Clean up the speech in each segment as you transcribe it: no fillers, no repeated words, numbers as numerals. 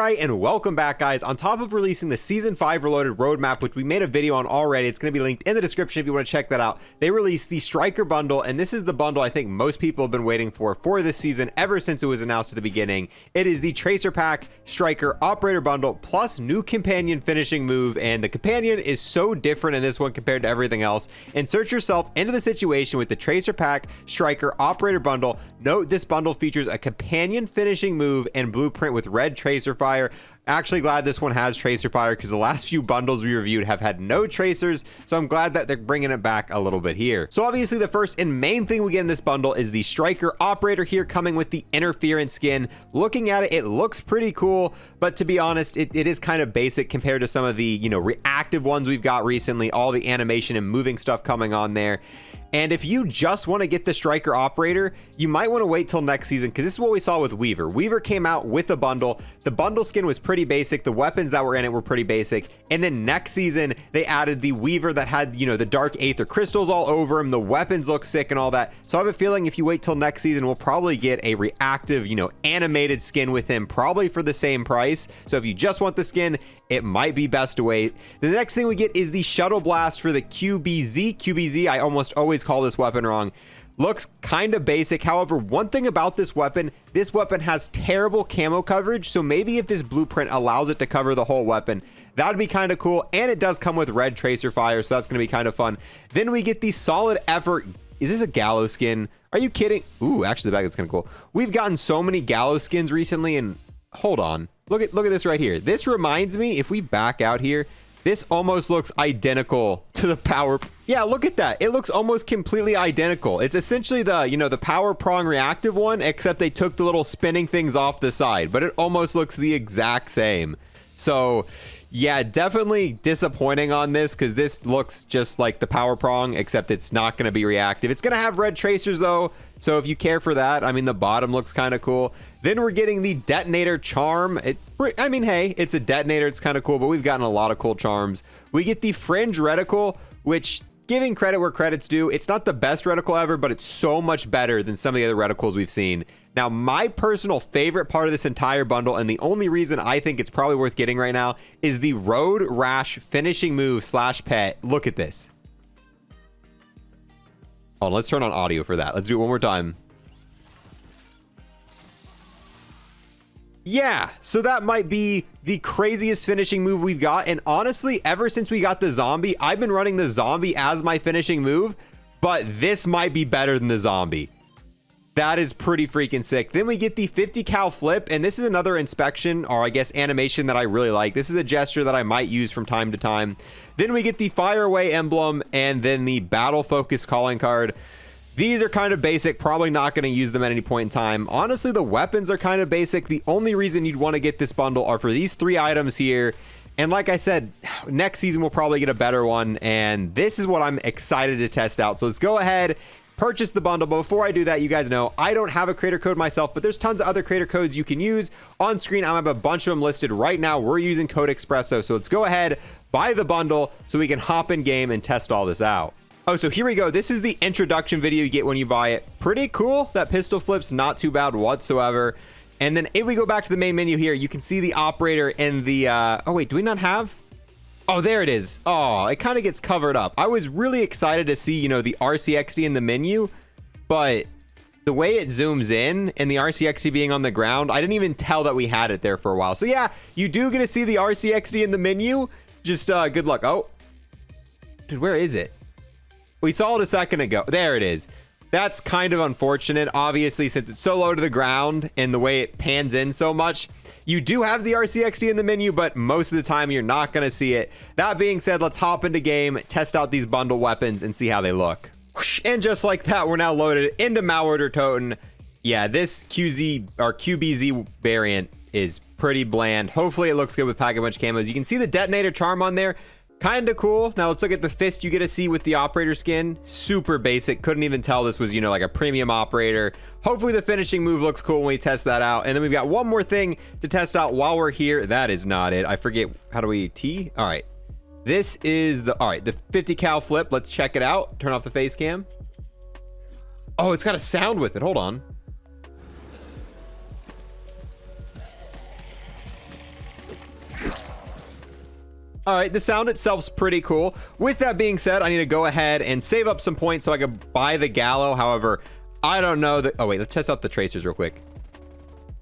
right, and welcome back, guys. On top of releasing the Season 5 Reloaded roadmap, which we made a video on already, it's going to be linked in the description if you want to check that out. They released the Stryker bundle, and this is the bundle I think most people have been waiting for this season ever since it was announced at the beginning. It is the Tracer Pack Stryker Operator Bundle plus new companion finishing move, and the companion is so different in this one compared to everything else. Insert yourself into the situation with the Tracer Pack Stryker Operator Bundle. Note this bundle features a companion finishing move and blueprint with red tracer fire. Actually glad this one has tracer fire because the last few bundles we reviewed have had no tracers, so I'm glad that they're bringing it back a little bit here. So obviously the first and main thing we get in this bundle is the Stryker Operator here, coming with the interference skin. Looking at it, it looks pretty cool, but to be honest, it is kind of basic compared to some of the, you know, reactive ones we've got recently, all the animation and moving stuff coming on there. And if you just want to get the Stryker Operator, you might want to wait till next season, because this is what we saw with Weaver. Weaver came out with a bundle. The bundle skin was pretty basic. The weapons that were in it were pretty basic. And then next season, they added the Weaver that had, you know, the dark Aether crystals all over him. The weapons look sick and all that. So I have a feeling if you wait till next season, we'll probably get a reactive, you know, animated skin with him, probably for the same price. So if you just want the skin, it might be best to wait. The next thing we get is the Shuttle Blast for the QBZ. QBZ, I almost always call this weapon wrong. Looks kind of basic. However, one thing about this weapon has terrible camo coverage. So maybe if this blueprint allows it to cover the whole weapon, that would be kind of cool. And it does come with red tracer fire, so that's going to be kind of fun. Then we get the Solid Effort. Is this a Gallo skin? Are you kidding? Ooh, actually the back is kind of cool. We've gotten so many Gallo skins recently, and hold on. Look at this right here. This reminds me, if we back out here, this almost looks identical to the power. Yeah, look at that. It looks almost completely identical. It's essentially the, you know, the power prong reactive one, except they took the little spinning things off the side, but it almost looks the exact same. So yeah, definitely disappointing on this, because this looks just like the power prong, except it's not going to be reactive. It's going to have red tracers though, so if you care for that, I mean, the bottom looks kind of cool. Then we're getting the Detonator Charm. I mean, hey, it's a detonator, it's kind of cool, but we've gotten a lot of cool charms. We get the Fringe Reticle, which, giving credit where credit's due, it's not the best reticle ever, but it's so much better than some of the other reticles we've seen. Now, my personal favorite part of this entire bundle, and the only reason I think it's probably worth getting right now, is the Road Rash finishing move / pet. Look at this. Hold on, let's turn on audio for that. Let's do it one more time. Yeah, so that might be the craziest finishing move we've got. And honestly, ever since we got the zombie, I've been running the zombie as my finishing move, but this might be better than the zombie. That is pretty freaking sick. Then we get the 50 cal flip, and this is another inspection, or I guess animation, that I really like. This is a gesture that I might use from time to time. Then we get the Fire Away emblem, and then the Battle Focus calling card. These are kind of basic, probably not going to use them at any point in time. Honestly, the weapons are kind of basic. The only reason you'd want to get this bundle are for these 3 items here. And like I said, next season we'll probably get a better one, and this is what I'm excited to test out. So let's go ahead, purchase the bundle. But before I do that, you guys know I don't have a creator code myself, but there's tons of other creator codes you can use. On screen, I have a bunch of them listed right now. We're using code Espresso. So let's go ahead, buy the bundle so we can hop in game and test all this out. Oh, so here we go. This is the introduction video you get when you buy it. Pretty cool. That pistol flip's not too bad whatsoever. And then if we go back to the main menu here, you can see the operator and the, oh wait, do we not have? Oh, there it is. Oh, it kind of gets covered up. I was really excited to see, you know, the Rcxd in the menu, but the way it zooms in and the Rcxd being on the ground, I didn't even tell that we had it there for a while. So yeah, you do get to see the Rcxd in the menu. Just good luck. Oh, dude, where is it? We saw it a second ago. There it is. That's kind of unfortunate, obviously, since it's so low to the ground and the way it pans in so much. You do have the Rcxd in the menu, but most of the time you're not going to see it. That being said, let's hop into game, test out these bundle weapons, and see how they look. And just like that, we're now loaded into Malorder Toten. Yeah, this QZ or QBZ variant is pretty bland. Hopefully it looks good with Pack-a-Punch camos. You can see the Detonator Charm on there. Kind of cool. Now let's look at the fist you get to see with the operator skin. Super basic. Couldn't even tell this was, you know, like a premium operator. Hopefully the finishing move looks cool when we test that out. And then we've got one more thing to test out while we're here. That is not it. I forget. How do we T? All right. This is the, all right, the 50 cal flip. Let's check it out. Turn off the face cam. Oh, it's got a sound with it. Hold on. All right, the sound itself's pretty cool. With that being said, I need to go ahead and save up some points so I can buy the Gallo. However, I don't know that. Oh wait, let's test out the tracers real quick.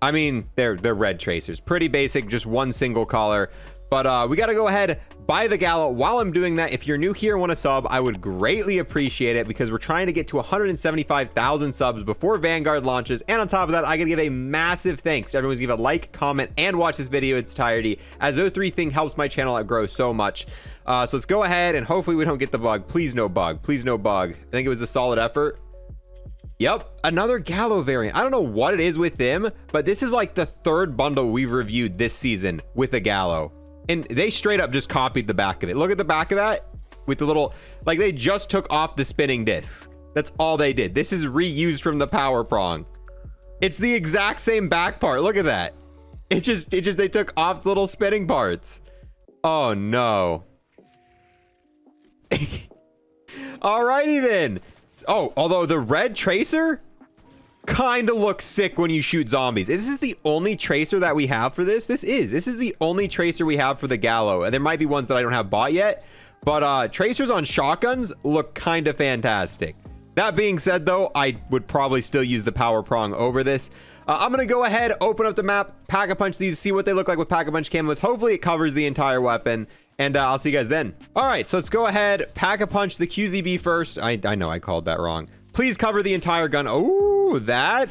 I mean, they're red tracers, pretty basic, just one single color. But we got to go ahead, buy the Gallo. While I'm doing that, if you're new here and want to sub, I would greatly appreciate it because we're trying to get to 175,000 subs before Vanguard launches. And on top of that, I got to give a massive thanks to everyone who's give a like, comment, and watch this video in its entirety, as O3 thing helps my channel out grow so much. So let's go ahead and hopefully we don't get the bug. Please no bug. Please no bug. I think it was a solid effort. Yep, another Gallo variant. I don't know what it is with them, but this is like the third bundle we've reviewed this season with a Gallo. And they straight up just copied the back of it. Look at the back of that with the little, like they just took off the spinning discs. That's all they did. This is reused from the power prong. It's the exact same back part. Look at that. It just they took off the little spinning parts. Oh no. Alrighty then. Oh, although the red tracer kind of looks sick when you shoot zombies. Is this the only tracer that we have for this? This is the only tracer we have for the Gallo. And there might be ones that I don't have bought yet, but tracers on shotguns look kind of fantastic. That being said though, I would probably still use the power prong over this. I'm gonna go ahead, open up the map, pack-a-punch these, see what they look like with pack-a-punch camos. Hopefully it covers the entire weapon, and I'll see you guys then. All right, so let's go ahead, pack-a-punch the QZB first. I know I called that wrong. Please cover the entire gun. Oh, that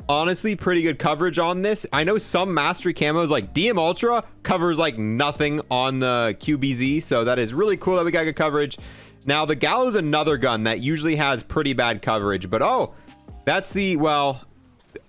honestly pretty good coverage on this. I know some mastery camos like DM Ultra covers like nothing on the QBZ, so that is really cool that we got good coverage. Now the Gallo's another gun that usually has pretty bad coverage, but oh, that's the, well,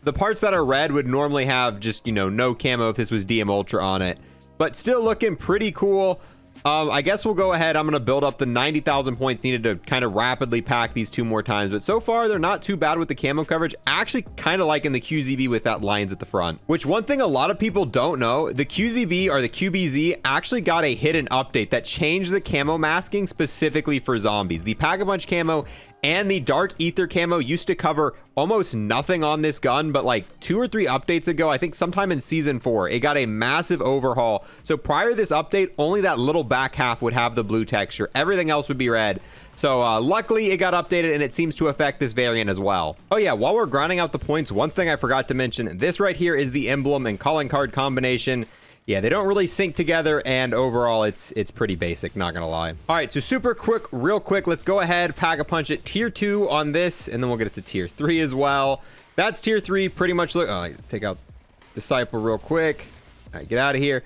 the parts that are red would normally have just, you know, no camo if this was DM Ultra on it, but still looking pretty cool. I guess we'll go ahead. I'm going to build up the 90,000 points needed to kind of rapidly pack these two more times. But so far, they're not too bad with the camo coverage. Actually, kind of liking the QZB with that lines at the front. Which one thing a lot of people don't know, the QZB or the QBZ actually got a hidden update that changed the camo masking specifically for zombies. The Pack-a-Punch camo and the Dark Ether camo used to cover almost nothing on this gun, but like 2 or 3 updates ago, I think sometime in season 4, it got a massive overhaul. So prior to this update, only that little back half would have the blue texture. Everything else would be red. So luckily it got updated and it seems to affect this variant as well. Oh yeah, while we're grinding out the points, one thing I forgot to mention, this right here is the emblem and calling card combination. Yeah, they don't really sync together, and overall it's pretty basic, not gonna lie. All right, so super quick, real quick, let's go ahead, pack-a-punch it. Tier 2 on this, and then we'll get it to tier 3 as well. That's tier 3, pretty much. Look, oh, take out Disciple real quick. All right, get out of here.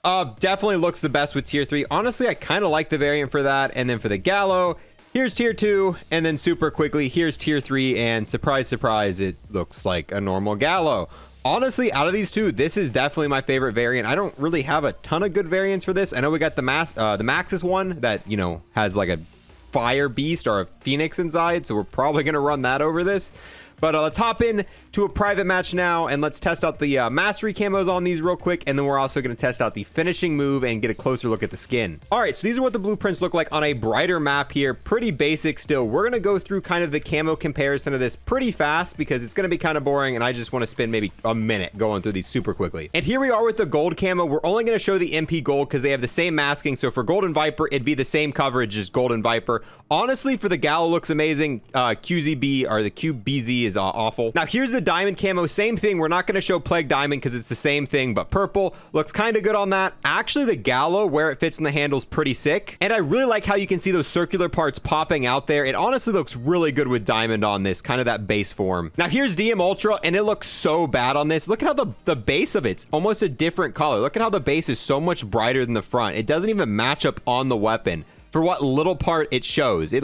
Definitely looks the best with tier 3. Honestly, I kind of like the variant for that. And then for the Gallo, here's tier 2, and then super quickly, here's tier 3, and surprise, surprise, it looks like a normal Gallo. Honestly, out of these two, this is definitely my favorite variant. I don't really have a ton of good variants for this. I know we got the Maxis one that, you know, has like a fire beast or a phoenix inside, so we're probably going to run that over this. But let's hop in to a private match now, and let's test out the mastery camos on these real quick, and then we're also going to test out the finishing move and get a closer look at the skin. All right, so these are what the blueprints look like on a brighter map here. Pretty basic still. We're going to go through kind of the camo comparison of this pretty fast because it's going to be kind of boring, and I just want to spend maybe a minute going through these super quickly. And here we are with the gold camo. We're only going to show the MP gold because they have the same masking. So for Golden Viper, it'd be the same coverage as Golden Viper. Honestly, for the Gallo, looks amazing. QZB or the QBZ is awful. Now here's the diamond camo, same thing. We're not going to show Plague Diamond because it's the same thing, but purple looks kind of good on that. Actually, the Gallo, where it fits in the handle, is pretty sick, and I really like how you can see those circular parts popping out there. It honestly looks really good with diamond on this, kind of that base form. Now here's DM Ultra, and it looks so bad on this. Look at how the base of it's almost a different color. Look at how the base is so much brighter than the front. It doesn't even match up on the weapon for what little part it shows. It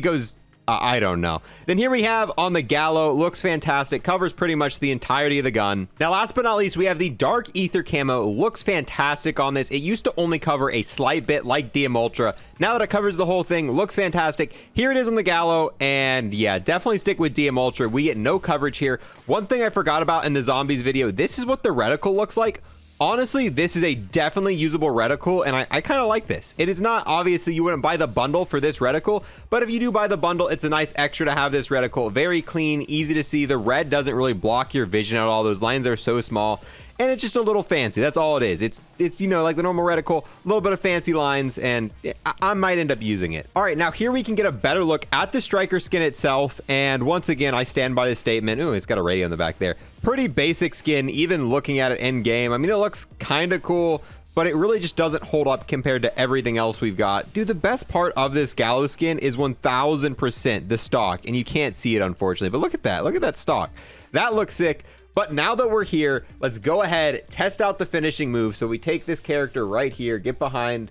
goes, I don't know. Then here we have on the Gallo, looks fantastic, covers pretty much the entirety of the gun. Now last but not least, we have the Dark Ether camo, looks fantastic on this. It used to only cover a slight bit like DM Ultra. Now that it covers the whole thing, looks fantastic. Here it is on the Gallo, and yeah, definitely stick with DM Ultra. We get no coverage here. One thing I forgot about in the zombies video, this is what the reticle looks like. Honestly, this is a definitely usable reticle, and I kind of like this. It is not, obviously, you wouldn't buy the bundle for this reticle, but if you do buy the bundle, it's a nice extra to have this reticle. Very clean, easy to see. The red doesn't really block your vision at all. Those lines are so small. and it's just a little fancy. That's all it is. It's you know, like the normal reticle, a little bit of fancy lines, and I might end up using it. All right, now here we can get a better look at the Stryker skin itself, and once again, I stand by this statement. Ooh, it's got a radio in the back there. Pretty basic skin, even looking at it in game. I mean, it looks kind of cool, but it really just doesn't hold up compared to everything else we've got. Dude, the best part of this Gallo skin is 1000% the stock, and you can't see it, unfortunately, but look at that stock. That looks sick. But now that we're here, let's go ahead, test out the finishing move. So we take this character right here, get behind.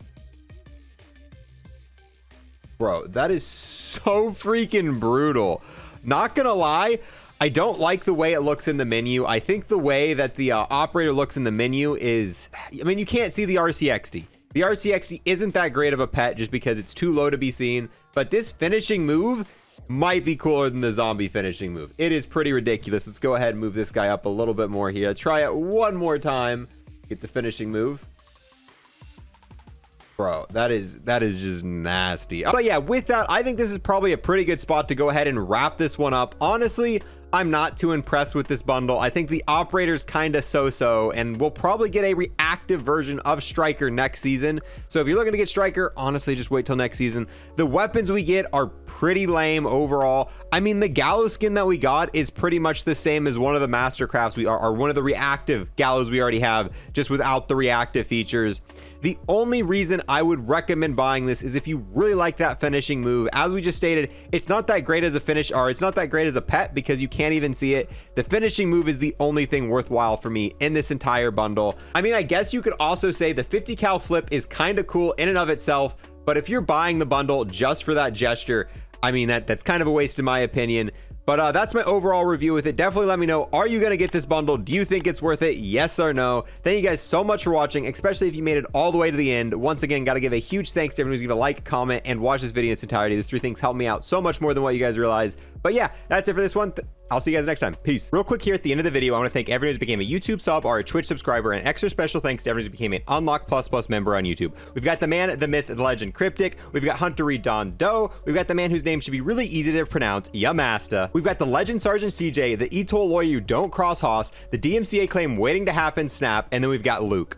Bro, that is so freaking brutal. Not gonna lie, I don't like the way it looks in the menu. I think the way that the operator looks in the menu is, I mean, you can't see the Rcxd. The Rcxd isn't that great of a pet just because it's too low to be seen. But this finishing move might be cooler than the zombie finishing move. It is pretty ridiculous. Let's go ahead and move this guy up a little bit more here. Try it one more time. Get the finishing move. Bro, that is just nasty. But yeah, with that, I think this is probably a pretty good spot to go ahead and wrap this one up. Honestly, I'm not too impressed with this bundle. I think the operator's kind of so-so, and we'll probably get a reactive version of Stryker next season. So if you're looking to get Stryker, honestly, just wait till next season. The weapons we get are pretty lame overall. I mean, the Gallo skin that we got is pretty much the same as one of the Mastercrafts we are, or one of the reactive Gallos we already have, just without the reactive features. The only reason I would recommend buying this is if you really like that finishing move. As we just stated, it's not that great as a finish, or it's not that great as a pet because you can't even see it. The finishing move is the only thing worthwhile for me in this entire bundle. I mean, I guess you could also say the 50 cal flip is kind of cool in and of itself, but if you're buying the bundle just for that gesture, I mean, that's kind of a waste in my opinion. But that's my overall review with it. Definitely let me know, are you going to get this bundle? Do you think it's worth it? Yes or no? Thank you guys so much for watching, especially if you made it all the way to the end. Once again, got to give a huge thanks to everyone who's given a like, comment, and watch this video in its entirety. These 3 things help me out so much more than what you guys realize. But yeah, that's it for this one. I'll see you guys next time. Peace. Real quick here at the end of the video, I want to thank everyone who's became a YouTube sub or a Twitch subscriber, and extra special thanks to everyone who became an Unlock Plus Plus member on YouTube. We've got the man, the myth, the legend, Cryptic. We've got Hunter Reed Don Doe. We've got the man whose name should be really easy to pronounce, Yamasta. We've got the legend Sergeant CJ, the ETOL lawyer you don't cross Hoss, the DMCA claim waiting to happen, Snap, and then we've got Luke.